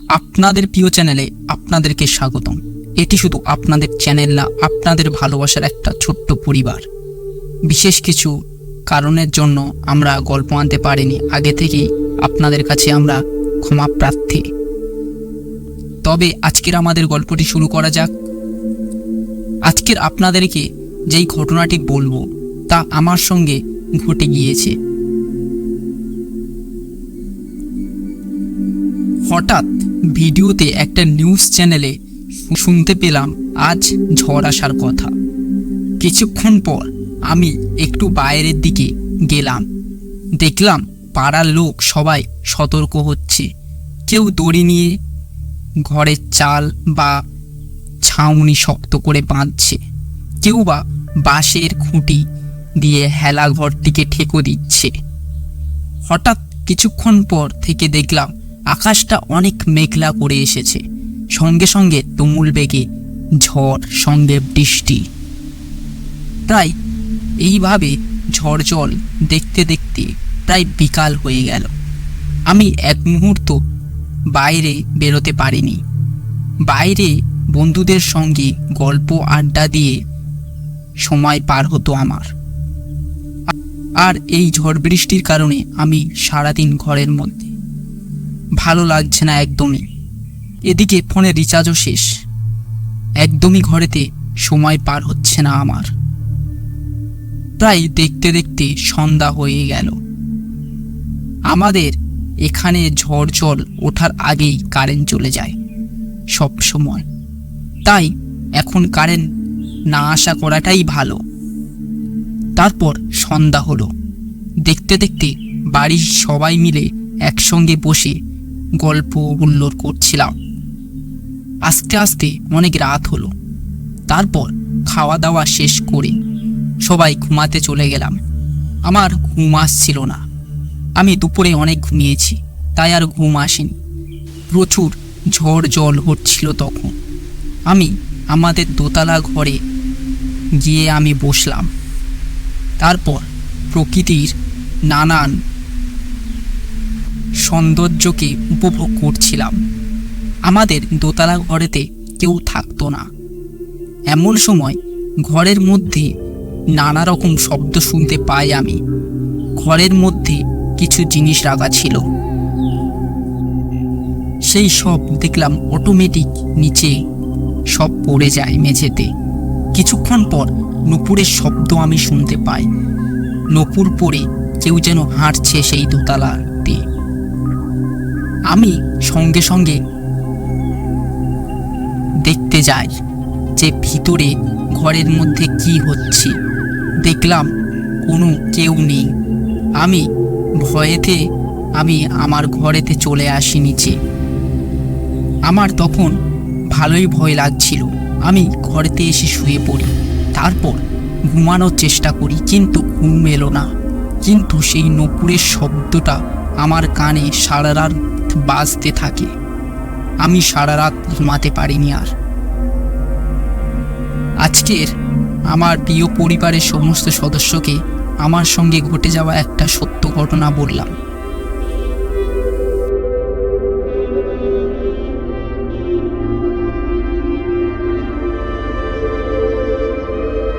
আপনাদের প্রিয় চ্যানেলে আপনাদেরকে স্বাগতম। এটি শুধু আপনাদের চ্যানেল না, আপনাদের ভালোবাসার একটা ছোট্ট পরিবার। বিশেষ কিছু কারণের জন্য আমরা গল্প আনতে পারিনি, আগে থেকেই আপনাদের কাছে আমরা ক্ষমা প্রার্থী। তবে আজকের আমাদের গল্পটি শুরু করা যাক। আজকের আপনাদেরকে যেই ঘটনাটি বলবো তা আমার সঙ্গে ঘটে গিয়েছে। হঠাৎ ভিডিওতে একটা নিউজ চ্যানেলে শুনতে পেলাম আজ ঝড় আসার কথা। কিছুক্ষণ পর আমি একটু বাইরের দিকে গেলাম, দেখলাম পাড়ার লোক সবাই সতর্ক হচ্ছে। কেউ দড়ি নিয়ে ঘরের চাল বা ছাউনি শক্ত করে বাঁধছে, কেউ বা বাঁশের খুঁটি দিয়ে হেলা ঘরটিকে ঠেকো দিচ্ছে। হঠাৎ কিছুক্ষণ পর থেকে দেখলাম আকাশটা অনেক মেঘলা করে এসেছে, সঙ্গে সঙ্গে তুমুল বেগে ঝড়, সঙ্গে বৃষ্টি। প্রায় এইভাবে ঝড় জল দেখতে দেখতে প্রায় বিকাল হয়ে গেল। আমি এক মুহূর্ত বাইরে বেরোতে পারিনি। বাইরে বন্ধুদের সঙ্গে গল্প আড্ডা দিয়ে সময় পার হতো আমার। আর এই ঝড় বৃষ্টির কারণে আমি সারাদিন ঘরের মধ্যে, ভালো লাগছে না একদমই। এদিকে ফোনে রিচার্জও শেষ, একদমই ঘরেতে সময় পার হচ্ছে না আমার। প্রায় দেখতে দেখতে সন্ধ্যা হয়ে গেল। আমাদের এখানে ঝড় জল ওঠার আগেই কারেন্ট চলে যায় সব সময়, তাই এখন কারেন্ট না আসা করাটাই ভালো। তারপর সন্ধ্যা হলো। দেখতে দেখতে বাড়ির সবাই মিলে একসঙ্গে বসে গল্প হুল্লোড় করছিলাম। আস্তে আস্তে অনেক রাত হলো। তারপর খাওয়া দাওয়া শেষ করে সবাই ঘুমাতে চলে গেলাম। আমার ঘুম আসছিল না। আমি দুপুরে অনেক ঘুমিয়েছি, তাই আর ঘুম আসেনি। প্রচুর ঝড় জল হচ্ছিল তখন। আমি আমাদের দোতলা ঘরে গিয়ে আমি বসলাম। তারপর প্রকৃতির নানান সৌন্দর্যকে উপভোগ করছিলাম। আমাদের দোতলা ঘরেতে কেউ থাকতো না। এমন সময় ঘরের মধ্যে নানা রকম শব্দ শুনতে পাই আমি। ঘরের মধ্যে কিছু জিনিস রাখা ছিল, সেই সব দেখলাম অটোমেটিক নিচে সব পড়ে যায় মেঝেতে। কিছুক্ষণ পর নূপুরের শব্দ আমি শুনতে পাই। নূপুর পরে কেউ যেন হাঁটছে সেই দোতলাতে। আমি সঙ্গে সঙ্গে দেখতে যাই যে ভিতরে ঘরের মধ্যে কি হচ্ছে। দেখলাম কোনো কেউ নেই। আমি ভয়েতে আমার ঘরেতে চলে আসি নিচে। আমার তখন ভালোই ভয় লাগছিল। আমি ঘরেতে এসে শুয়ে পড়ি। তারপর ঘুমানোর চেষ্টা করি, কিন্তু ঘুম এলো না। কিন্তু সেই নূপুরের শব্দটা আমার কানে সারা রাত বাজতে থাকে। আমি সারা রাত ঘুমাতে পারিনি আর। আজকের আমার প্রিয় পরিবারের সমস্ত সদস্যকে আমার সঙ্গে ঘটে যাওয়া একটা সত্য ঘটনা বললাম।